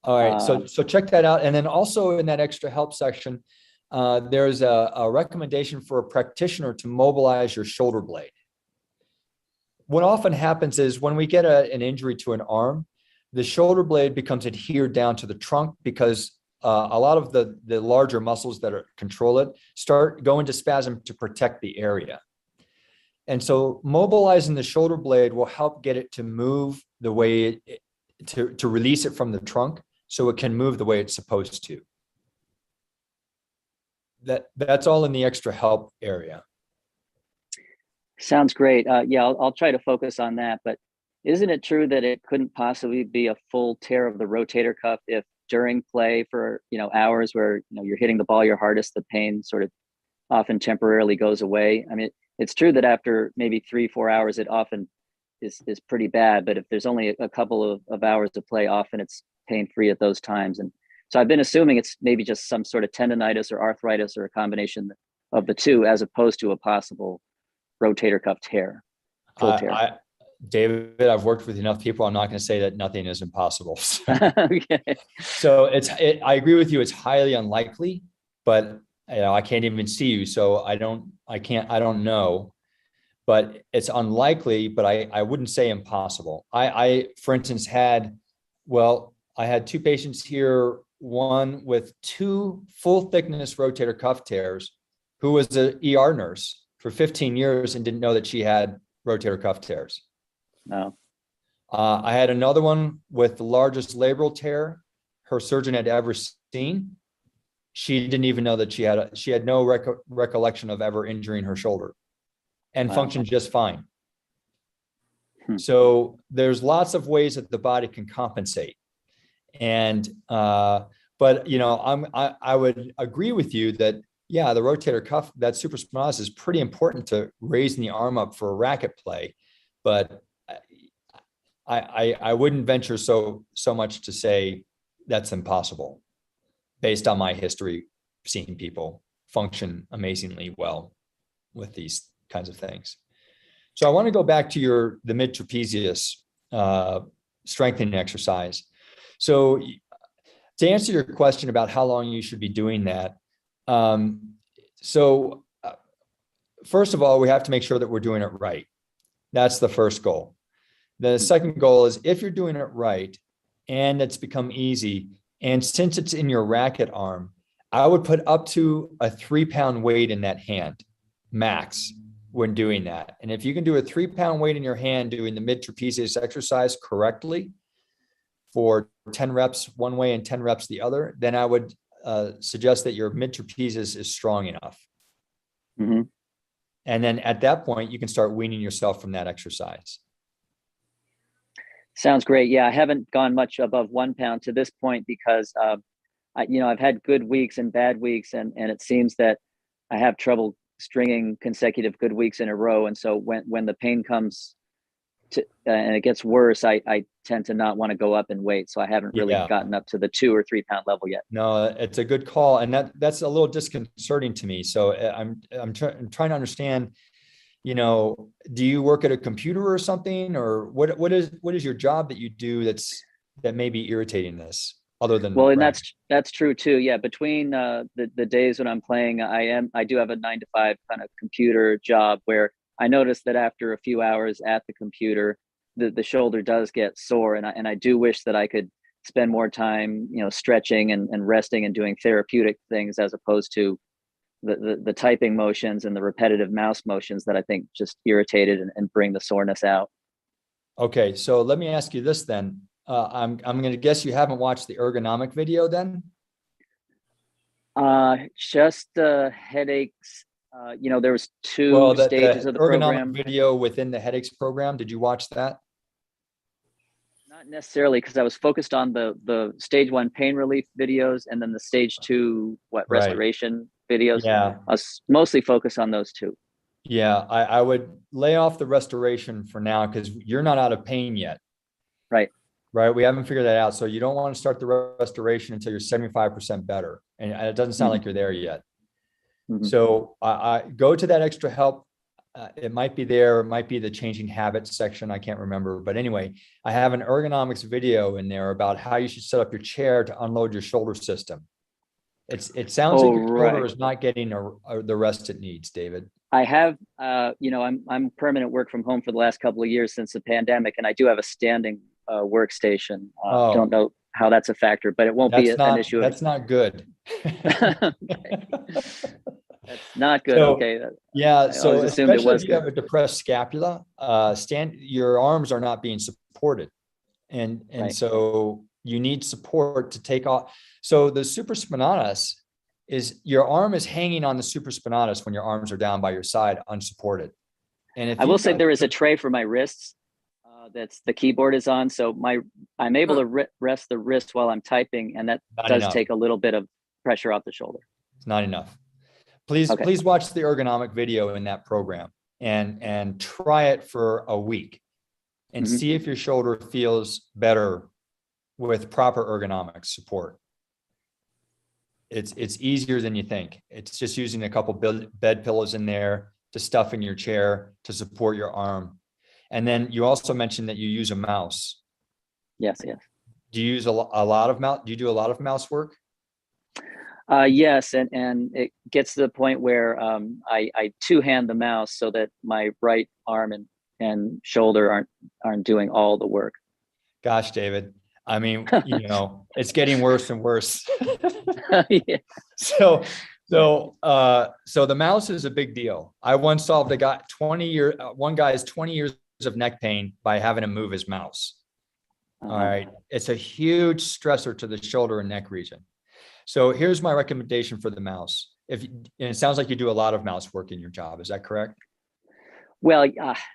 All right, so check that out. And then also in that extra help section, there's a recommendation for a practitioner to mobilize your shoulder blade. What often happens is when we get an injury to an arm, the shoulder blade becomes adhered down to the trunk because a lot of the larger muscles that control it start going to spasm to protect the area. And so mobilizing the shoulder blade will help get it to move the way to release it from the trunk so it can move the way it's supposed to. That's all in the extra help area. Sounds great. Yeah, I'll try to focus on that. But isn't it true that it couldn't possibly be a full tear of the rotator cuff if during play for hours where you're hitting the ball your hardest, the pain sort of often temporarily goes away? I mean, it's true that after maybe 3-4 hours, it often is pretty bad. But if there's only a couple of hours to play, often it's pain-free at those times. And so I've been assuming it's maybe just some sort of tendonitis or arthritis or a combination of the two, as opposed to a possible rotator cuff tear. Full tear. David, I've worked with enough people. I'm not going to say that nothing is impossible. Okay. So I agree with you. It's highly unlikely, but I can't even see you. So I don't know, but it's unlikely, but I wouldn't say impossible. I, for instance, I had 2 patients here, one with 2 full thickness rotator cuff tears, who was an ER nurse for 15 years and didn't know that she had rotator cuff tears. No. I had another one with the largest labral tear her surgeon had ever seen. She didn't even know that she had no recollection of ever injuring her shoulder and functioned just fine. So there's lots of ways that the body can compensate. And, but I would agree with you that, yeah, the rotator cuff, that supraspinatus is pretty important to raising the arm up for a racket play, but I wouldn't venture so much to say that's impossible based on my history, seeing people function amazingly well with these kinds of things. So I want to go back to the mid trapezius strengthening exercise. So to answer your question about how long you should be doing that, first of all, we have to make sure that we're doing it right. That's the first goal. The second goal is if you're doing it right and it's become easy, and since it's in your racket arm, I would put up to a 3-pound weight in that hand, max, when doing that. And if you can do a 3-pound weight in your hand doing the mid trapezius exercise correctly for 10 reps one way and 10 reps the other, then I would suggest that your mid trapezius is strong enough. Mm-hmm. And then at that point, you can start weaning yourself from that exercise. Sounds great. Yeah, I haven't gone much above 1 pound to this point because I've had good weeks and bad weeks, and it seems that I have trouble stringing consecutive good weeks in a row. And so when the pain comes to and it gets worse, I tend to not want to go up in weight. So I haven't really gotten up to the 2 or 3 pound level yet. No, it's a good call, and that's a little disconcerting to me. So I'm trying to understand. Do you work at a computer or something, or what is your job that you do that may be irritating this, other than? Well, and that's true too. Yeah, between the days when I'm playing, I do have a 9 to 5 kind of computer job where I notice that after a few hours at the computer, the shoulder does get sore, and I do wish that I could spend more time, stretching and resting and doing therapeutic things as opposed to the typing motions and the repetitive mouse motions that I think just irritated and bring the soreness out. Okay, so let me ask you this then. I'm going to guess you haven't watched the ergonomic video then? Just headaches There was two Well, the stages of the ergonomic program. video within the headaches program, did you watch that? Not necessarily, because I was focused on the stage 1 pain relief videos and then the stage 2 Right. restoration videos. Yeah. I was mostly focused on those two. Yeah, I would lay off the restoration for now because you're not out of pain yet. Right. Right. We haven't figured that out. So you don't want to start the restoration until you're 75% better. And it doesn't sound like you're there yet. Mhm. So I go to that extra help. It might be there, it might be the changing habits section. I can't remember. But anyway, I have an ergonomics video in there about how you should set up your chair to unload your shoulder system. It sounds like your shoulder is not getting the rest it needs, David. I have, I'm permanent work from home for the last couple of years since the pandemic, and I do have a standing workstation. Don't know how that's a factor, but it won't be an issue. That's not good. That's not good. So, okay. Yeah. So especially if you good. have a depressed scapula, your arms are not being supported. And Right. So you need support to take off. So the supraspinatus is your arm is hanging on the supraspinatus when your arms are down by your side, unsupported. And if I will say there is a tray for my wrists that's the keyboard is on. So I'm able to rest the wrist while I'm typing, and that does take a little bit of pressure off the shoulder. It's not enough. Please watch the ergonomic video in that program and try it for a week and see if your shoulder feels better with proper ergonomic support. It's easier than you think. It's just using a couple bed pillows in there to stuff in your chair to support your arm. And then you also mentioned that you use a mouse. Yes. Do you use a lot of mouse? Do you do a lot of mouse work? Yes, and it gets to the point where I two-hand the mouse so that my right arm and shoulder aren't doing all the work. Gosh, David, I mean, it's getting worse and worse. Yeah. So the mouse is a big deal. I once solved one guy's 20 years of neck pain by having him move his mouse. All right. It's a huge stressor to the shoulder and neck region. So here's my recommendation for the mouse. And it sounds like you do a lot of mouse work in your job. Is that correct? Well,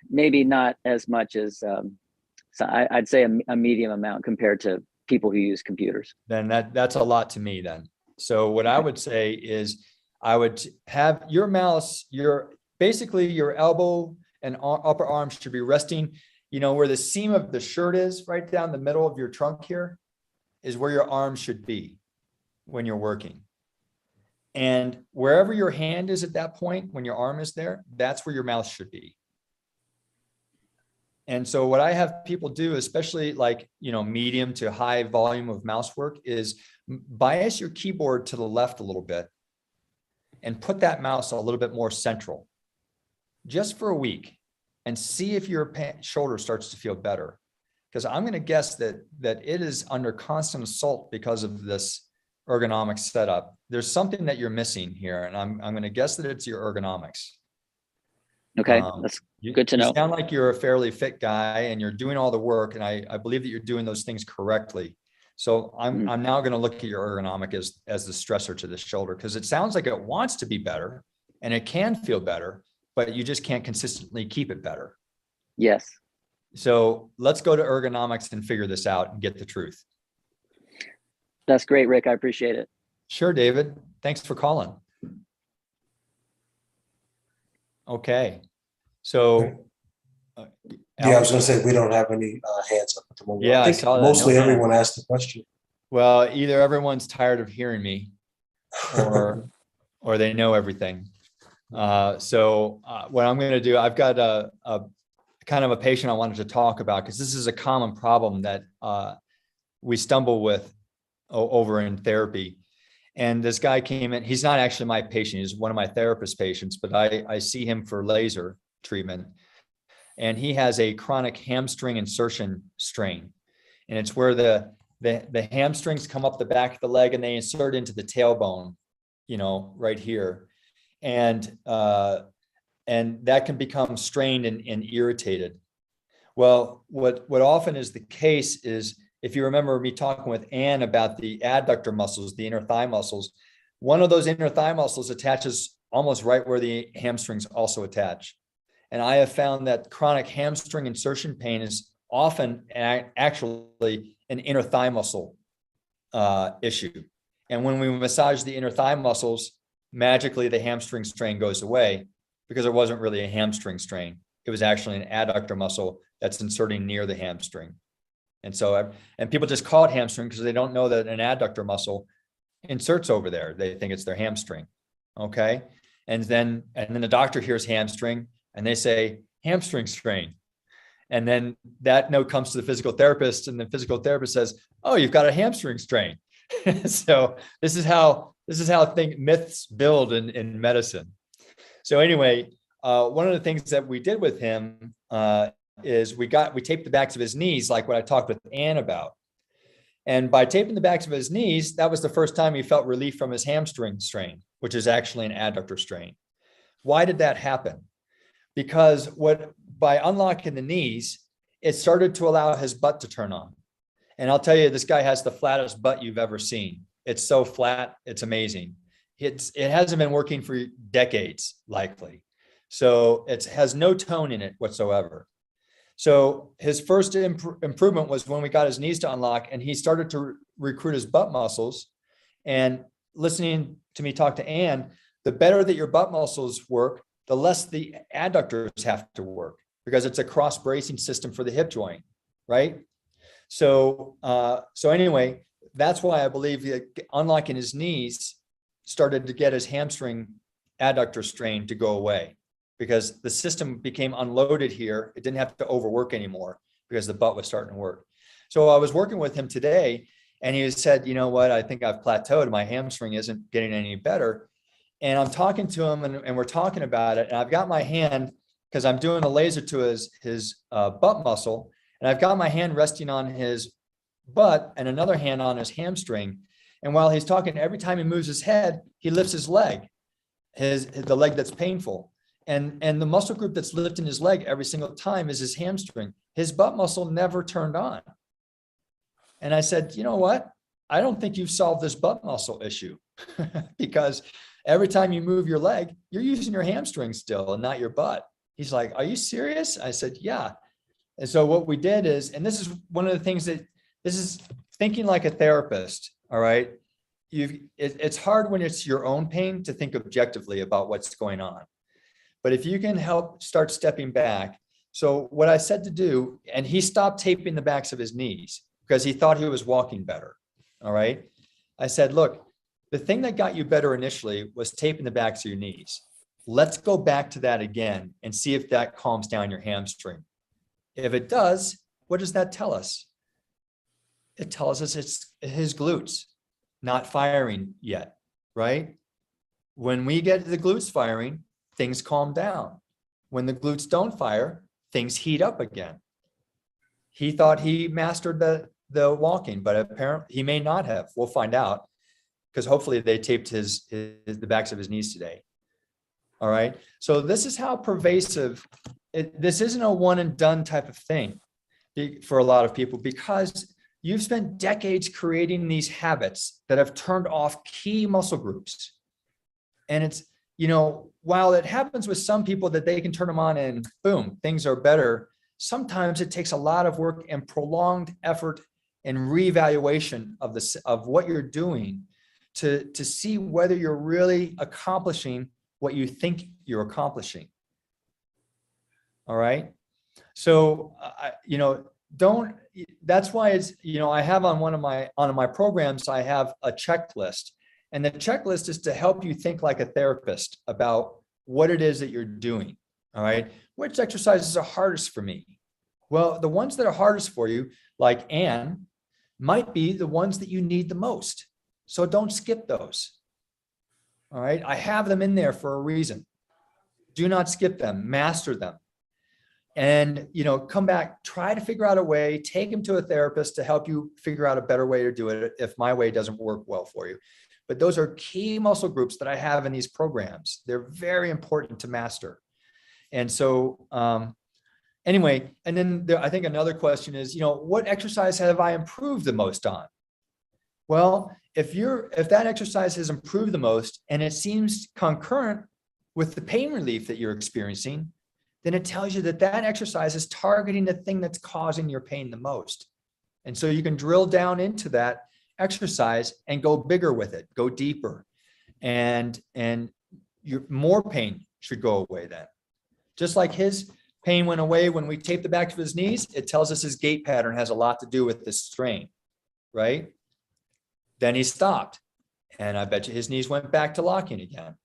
maybe not as much as, so I'd say a medium amount compared to people who use computers. Then that's a lot to me then. So what I would say is I would have your mouse, basically your elbow and upper arm should be resting, where the seam of the shirt is, right down the middle of your trunk here is where your arm should be when you're working. And wherever your hand is at that point, when your arm is there, that's where your mouse should be. And so what I have people do, especially like, medium to high volume of mouse work, is bias your keyboard to the left a little bit and put that mouse a little bit more central just for a week and see if your shoulder starts to feel better. Because I'm going to guess that it is under constant assault because of this ergonomic setup. There's something that you're missing here, and I'm going to guess that it's your ergonomics. Okay, that's good to know. You sound like you're a fairly fit guy and you're doing all the work, and I believe that you're doing those things correctly. So I'm now going to look at your ergonomic as the stressor to the shoulder, because it sounds like it wants to be better and it can feel better, but you just can't consistently keep it better. Yes. So let's go to ergonomics and figure this out and get the truth. That's great, Rick. I appreciate it. Sure, David. Thanks for calling. Okay. So. Yeah, I was going to say, we don't have any hands up at the moment. Yeah, I think mostly everyone asked the question. Well, either everyone's tired of hearing me or they know everything. So what I'm going to do, I've got a kind of a patient I wanted to talk about, because this is a common problem that we stumble with over in therapy. And this guy came in, he's not actually my patient, he's one of my therapist patients, but I see him for laser treatment. And he has a chronic hamstring insertion strain. And it's where the hamstrings come up the back of the leg and they insert into the tailbone, right here. And that can become strained and irritated. Well, what often is the case is, if you remember me talking with Ann about the adductor muscles, the inner thigh muscles, one of those inner thigh muscles attaches almost right where the hamstrings also attach. And I have found that chronic hamstring insertion pain is often actually an inner thigh muscle issue. And when we massage the inner thigh muscles, magically the hamstring strain goes away, because it wasn't really a hamstring strain. It was actually an adductor muscle that's inserting near the hamstring. And so, and people just call it hamstring because they don't know that an adductor muscle inserts over there. They think it's their hamstring. Okay. And then the doctor hears hamstring and they say hamstring strain. And then that note comes to the physical therapist, and the physical therapist says, "Oh, you've got a hamstring strain." So this is how myths build in medicine. So anyway, one of the things that we did with him is we taped the backs of his knees, like what I talked with Ann about. And by taping the backs of his knees, that was the first time he felt relief from his hamstring strain, which is actually an adductor strain. Why did that happen? Because by unlocking the knees, it started to allow his butt to turn on. And I'll tell you, this guy has the flattest butt you've ever seen. It's so flat, it's amazing. It hasn't been working for decades, likely. So it has no tone in it whatsoever. So his first improvement was when we got his knees to unlock, and he started to recruit his butt muscles. And listening to me talk to Ann, the better that your butt muscles work, the less the adductors have to work, because it's a cross bracing system for the hip joint, right? So anyway, that's why I believe that unlocking his knees started to get his hamstring adductor strain to go away, because the system became unloaded here. It didn't have to overwork anymore because the butt was starting to work. So I was working with him today, and he said, "You know what? I think I've plateaued. My hamstring isn't getting any better." And I'm talking to him, and we're talking about it. And I've got my hand, because I'm doing a laser to his butt muscle, and I've got my hand resting on his butt and another hand on his hamstring. And while he's talking, every time he moves his head, he lifts his leg, the leg that's painful. And the muscle group that's lifting his leg every single time is his hamstring. His butt muscle never turned on. And I said, "You know what? I don't think you've solved this butt muscle issue because every time you move your leg, you're using your hamstring still and not your butt." He's like, "Are you serious?" I said, "Yeah." And so what we did is, and this is one of the things that, this is thinking like a therapist. All right. It's hard when it's your own pain to think objectively about what's going on. But if you can help start stepping back. So what I said to do, and he stopped taping the backs of his knees because he thought he was walking better. All right. I said, "Look, the thing that got you better initially was taping the backs of your knees. Let's go back to that again and see if that calms down your hamstring. If it does, what does that tell us? It tells us it's his glutes not firing yet, right? When we get the glutes firing, things calm down. When the glutes don't fire, things heat up again." He thought he mastered the walking, but apparently he may not have. We'll find out, because hopefully they taped the backs of his knees today. All right. So this is how pervasive this isn't a one and done type of thing for a lot of people, because you've spent decades creating these habits that have turned off key muscle groups. And it's, while it happens with some people that they can turn them on and boom, things are better, sometimes it takes a lot of work and prolonged effort and reevaluation of what you're doing to see whether you're really accomplishing what you think you're accomplishing. All right. So, that's why it's, I have on one of my programs, I have a checklist, and the checklist is to help you think like a therapist about what it is that you're doing. All right. Which exercises are hardest for me? Well, the ones that are hardest for you, like Ann, might be the ones that you need the most. So don't skip those. All right. I have them in there for a reason. Do not skip them, master them. And, come back, try to figure out a way, take them to a therapist to help you figure out a better way to do it if my way doesn't work well for you. But those are key muscle groups that I have in these programs. They're very important to master. And so, anyway, and then I think another question is, what exercise have I improved the most on? Well, if that exercise has improved the most and it seems concurrent with the pain relief that you're experiencing, then it tells you that that exercise is targeting the thing that's causing your pain the most. And so you can drill down into that exercise and go bigger with it, go deeper. And your more pain should go away then. Just like his pain went away when we taped the back of his knees, it tells us his gait pattern has a lot to do with this strain, right? Then he stopped. And I bet you his knees went back to locking again.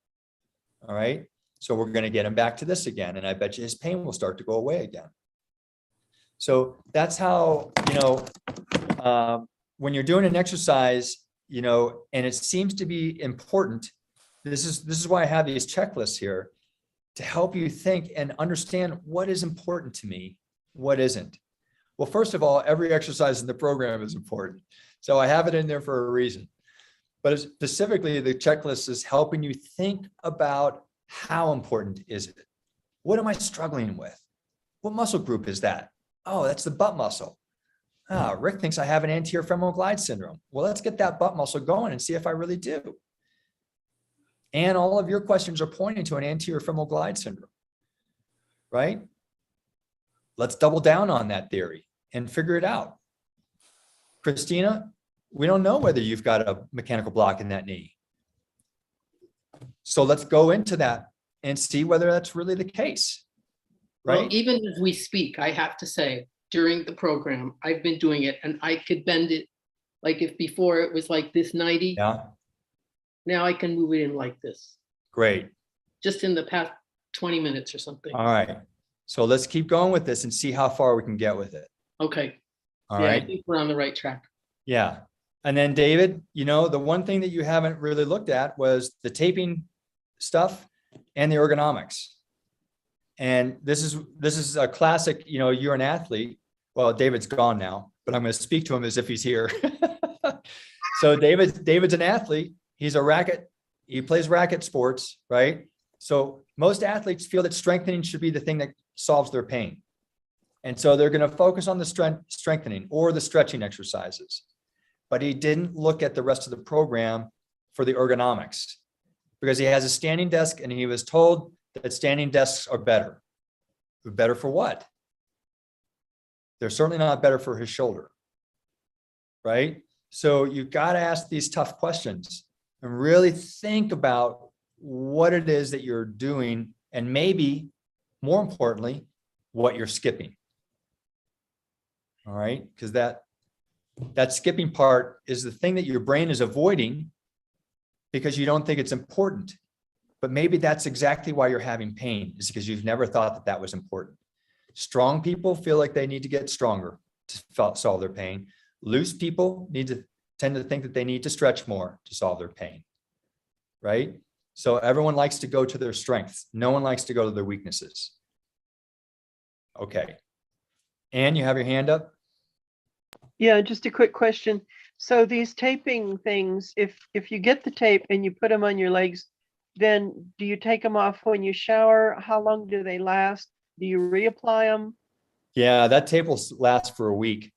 All right. So we're going to get him back to this again. And I bet you his pain will start to go away again. So that's how, when you're doing an exercise, and it seems to be important. This is why I have these checklists here to help you think and understand what is important to me, what isn't. Well, first of all, every exercise in the program is important. So I have it in there for a reason. But specifically, the checklist is helping you think about how important is it? What am I struggling with? What muscle group is that? Oh, that's the butt muscle. Rick thinks I have an anterior femoral glide syndrome. Well, let's get that butt muscle going and see if I really do. And all of your questions are pointing to an anterior femoral glide syndrome, right? Let's double down on that theory and figure it out. Christina, we don't know whether you've got a mechanical block in that knee. So let's go into that and see whether that's really the case, right? Well, even as we speak, I have to say, during the program, I've been doing it and I could bend it. Like if before it was like this 90, Yeah, now I can move it in like this, great. just in the past 20 minutes or something. All right. So let's keep going with this and see how far we can get with it. Okay. All Yeah, I right. think we're on the right track. Yeah. And then David, the one thing that you haven't really looked at was the taping stuff and the ergonomics. And this is a classic, you're an athlete. Well, David's gone now, but I'm going to speak to him as if he's here. So David's an athlete. He plays racket sports, right? So most athletes feel that strengthening should be the thing that solves their pain. And so they're going to focus on the strengthening or the stretching exercises. But he didn't look at the rest of the program for the ergonomics because he has a standing desk and he was told that standing desks are better. Better for what? They're certainly not better for his shoulder, right? So you've got to ask these tough questions and really think about what it is that you're doing and maybe more importantly, what you're skipping. All right, because that skipping part is the thing that your brain is avoiding because you don't think it's important. But maybe that's exactly why you're having pain, is because you've never thought that that was important. Strong people feel like they need to get stronger to solve their pain. Loose people tend to think that they need to stretch more to solve their pain, right? So everyone likes to go to their strengths. No one likes to go to their weaknesses. Okay. Anne, you have your hand up? Yeah, just a quick question. So these taping things, if you get the tape and you put them on your legs, then do you take them off when you shower? How long do they last? Do you reapply them? Yeah, that tape will last for a week.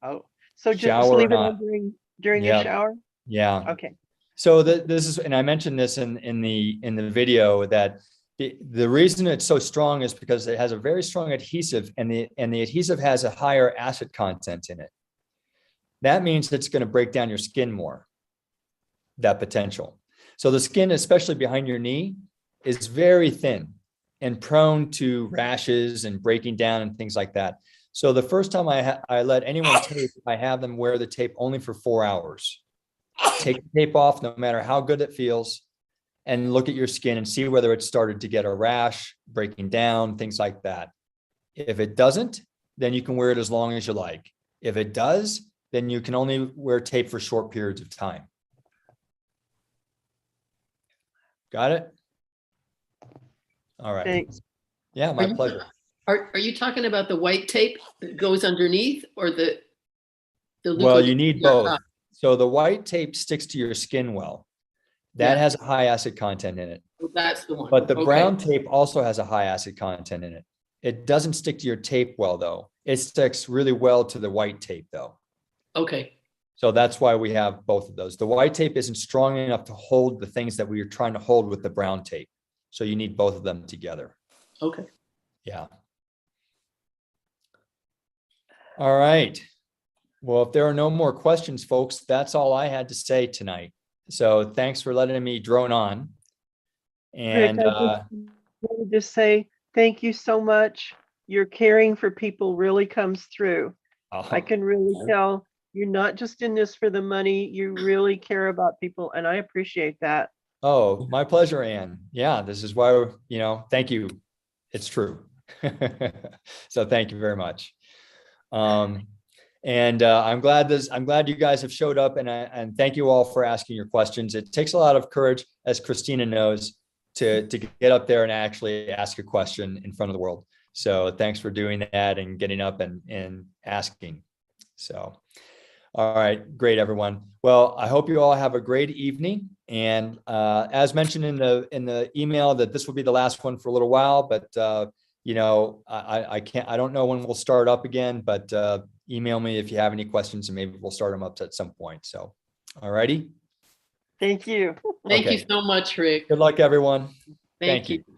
Oh, so just Shower leave it or on not. during Yeah. your shower? Yeah. Okay. So this is, and I mentioned this in the video, that the reason it's so strong is because it has a very strong adhesive, and the adhesive has a higher acid content in it. That means it's going to break down your skin more, that potential. So the skin, especially behind your knee, is very thin and prone to rashes and breaking down and things like that. So the first time I let anyone tape, I have them wear the tape only for 4 hours. Take the tape off, no matter how good it feels, and look at your skin and see whether it's started to get a rash, breaking down, things like that. If it doesn't, then you can wear it as long as you like. If it does, then you can only wear tape for short periods of time. Got it? All right. Thanks. Yeah, my pleasure. Are you talking about the white tape that goes underneath, or the Well, you need both. top? So the white tape sticks to your skin well. That Yeah. has a high acid content in it. Oh, that's the one. But the Okay. brown tape also has a high acid content in it. It doesn't stick to your tape well, though. It sticks really well to the white tape, though. Okay. So that's why we have both of those. The white tape isn't strong enough to hold the things that we are trying to hold with the brown tape. So you need both of them together. Okay. Yeah. All right. Well, if there are no more questions, folks, that's all I had to say tonight. So thanks for letting me drone on. And Rick, I just wanted to say thank you so much. Your caring for people really comes through. I can really tell you're not just in this for the money. You really care about people, and I appreciate that. oh, my pleasure, Ann. Yeah, this is why, thank you. It's true. So thank you very much. And I'm glad you guys have showed up, and thank you all for asking your questions. It takes a lot of courage, as Christina knows, to get up there and actually ask a question in front of the world. So thanks for doing that and getting up and asking. So, all right, great, everyone. Well, I hope you all have a great evening. And as mentioned in the email, that this will be the last one for a little while, but I don't know when we'll start up again, but email me if you have any questions, and maybe we'll start them up at some point. So, all righty. Thank you. Thank you Okay. so much, Rick. Good luck, everyone. Thank you.